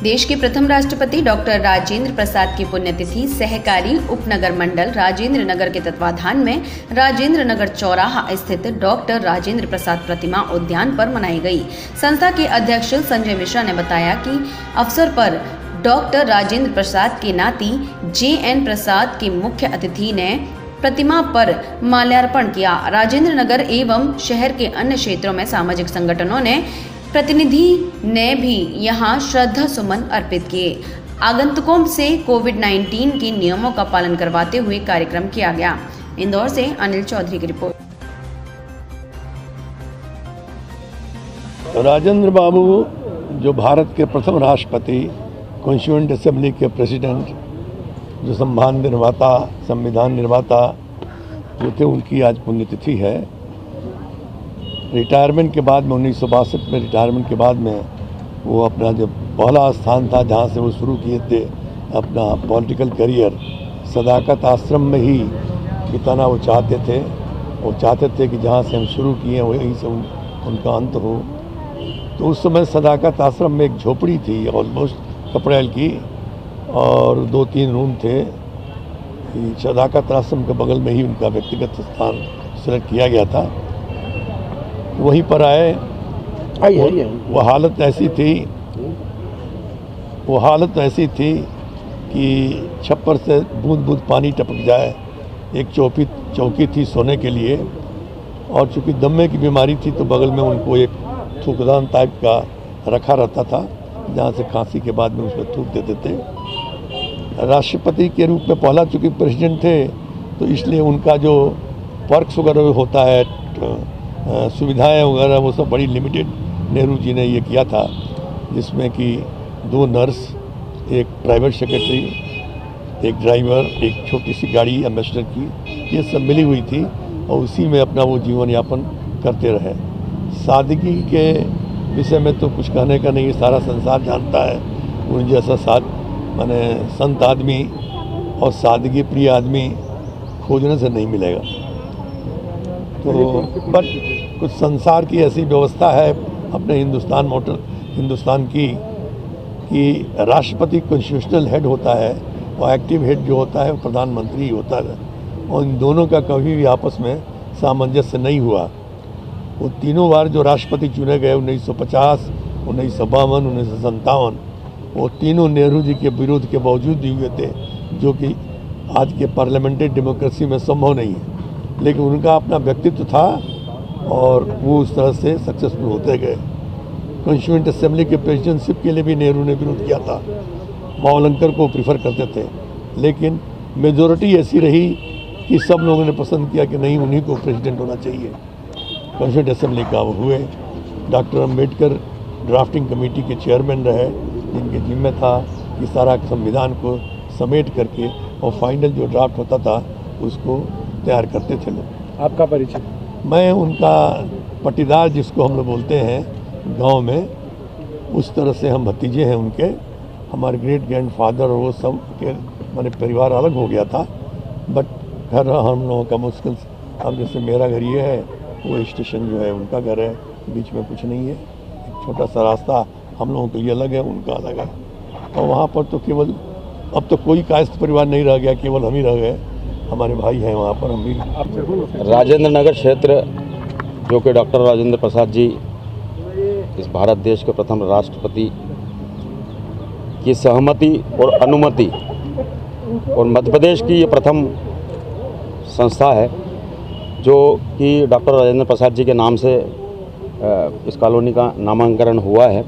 देश के प्रथम राष्ट्रपति डॉक्टर राजेंद्र प्रसाद की पुण्यतिथि सहकारी उपनगर मंडल राजेंद्र नगर के तत्वाधान में राजेंद्र नगर चौराहा स्थित डॉक्टर राजेंद्र प्रसाद प्रतिमा उद्यान पर मनाई गई। संस्था के अध्यक्ष संजय मिश्रा ने बताया कि अवसर पर डॉक्टर राजेंद्र प्रसाद के नाती JN प्रसाद के मुख्य अतिथि ने प्रतिमा पर माल्यार्पण किया। राजेंद्र नगर एवं शहर के अन्य क्षेत्रों में सामाजिक संगठनों ने प्रतिनिधि ने भी यहां श्रद्धा सुमन अर्पित किए। आगंतुकों से कोविड-19 के नियमों का पालन करवाते हुए कार्यक्रम किया गया। इंदौर से अनिल चौधरी की रिपोर्ट। राजेंद्र बाबू जो भारत के प्रथम राष्ट्रपति, कॉन्स्टिट्यूएंट असेंबली के प्रेसिडेंट, जो संविधान निर्माता जो थे, उनकी आज पुण्यतिथि है। रिटायरमेंट के बाद में 1962 में रिटायरमेंट के बाद में वो अपना जो पहला स्थान था जहाँ से वो शुरू किए थे अपना पॉलिटिकल करियर, सदाकत आश्रम में ही बिताना वो चाहते थे। वो चाहते थे कि जहाँ से हम शुरू किए वहीं से उनका अंत हो। तो उस समय सदाकत आश्रम में एक झोपड़ी थी ऑलमोस्ट कपड़ेल की, और 2-3 रूम थे। सदाकत आश्रम के बगल में ही उनका व्यक्तिगत स्थान सेलेक्ट किया गया था। वहीं पर आए। वो हालत ऐसी थी कि छप्पर से बूंद बूंद पानी टपक जाए। एक चौकी थी सोने के लिए, और चूँकि दमे की बीमारी थी तो बगल में उनको एक थूकदान टाइप का रखा रहता था, जहाँ से खांसी के बाद में उसमें थूक देते थे। राष्ट्रपति के रूप में पहला चूँकि प्रेसिडेंट थे, तो इसलिए उनका जो पर्क्स वगैरह होता है, सुविधाएं वगैरह, वो सब बड़ी लिमिटेड नेहरू जी ने ये किया था, जिसमें कि 2 नर्स, एक प्राइवेट सेक्रेटरी, एक ड्राइवर, एक छोटी सी गाड़ी एम्बेसडर की, ये सब मिली हुई थी, और उसी में अपना वो जीवन यापन करते रहे। सादगी के विषय में तो कुछ कहने का नहीं, सारा संसार जानता है। उन जैसा माने संत आदमी और सादगी प्रिय आदमी खोजने से नहीं मिलेगा। तो बट कुछ संसार की ऐसी व्यवस्था है अपने हिंदुस्तान की कि राष्ट्रपति कॉन्स्टिट्यूशनल हेड होता है और एक्टिव हेड जो होता है वो प्रधानमंत्री होता है, और इन दोनों का कभी भी आपस में सामंजस्य नहीं हुआ। वो तीनों बार जो राष्ट्रपति चुने गए 1950, 1952, 1957, वो तीनों नेहरू जी के विरोध के बावजूद ही हुए थे, जो कि आज के पार्लियामेंट्री डेमोक्रेसी में संभव नहीं है। लेकिन उनका अपना व्यक्तित्व था और वो उस तरह से सक्सेसफुल होते गए। कॉन्स्टिट्यूएंट असेंबली के प्रेसिडेंटशिप के लिए भी नेहरू ने विरोध किया था, मावलंकर को प्रीफर करते थे, लेकिन मेजॉरिटी ऐसी रही कि सब लोगों ने पसंद किया कि नहीं, उन्हीं को प्रेसिडेंट होना चाहिए। कॉन्स्टिट्यूएंट असेंबली का वो हुए। डॉक्टर अम्बेडकर ड्राफ्टिंग कमेटी के चेयरमैन रहे, जिनके जिम्मे था कि सारा संविधान को समेट करके और फाइनल जो ड्राफ्ट होता था उसको तैयार करते थे लोग। आपका परिचय? मैं उनका पट्टीदार, जिसको हम लोग बोलते हैं गांव में, उस तरह से हम भतीजे हैं उनके। हमारे ग्रेट ग्रैंडफादर और वो सब के मैंने परिवार अलग हो गया था, बट घर हम लोगों का मुश्किल। अब जैसे मेरा घर ये है, वो स्टेशन जो है उनका घर है, बीच में कुछ नहीं है, एक छोटा सा रास्ता हम लोगों के लिए अलग है, उनका अलग है। और वहाँ पर तो केवल अब तो कोई कायस्थ परिवार नहीं रह गया, केवल हम ही रह गए। हमारे भाई हैं वहाँ पर, हम भी। राजेंद्र नगर क्षेत्र, जो कि डॉक्टर राजेंद्र प्रसाद जी इस भारत देश के प्रथम राष्ट्रपति की सहमति और अनुमति, और मध्य प्रदेश की ये प्रथम संस्था है जो कि डॉक्टर राजेंद्र प्रसाद जी के नाम से इस कॉलोनी का नामांकन हुआ है।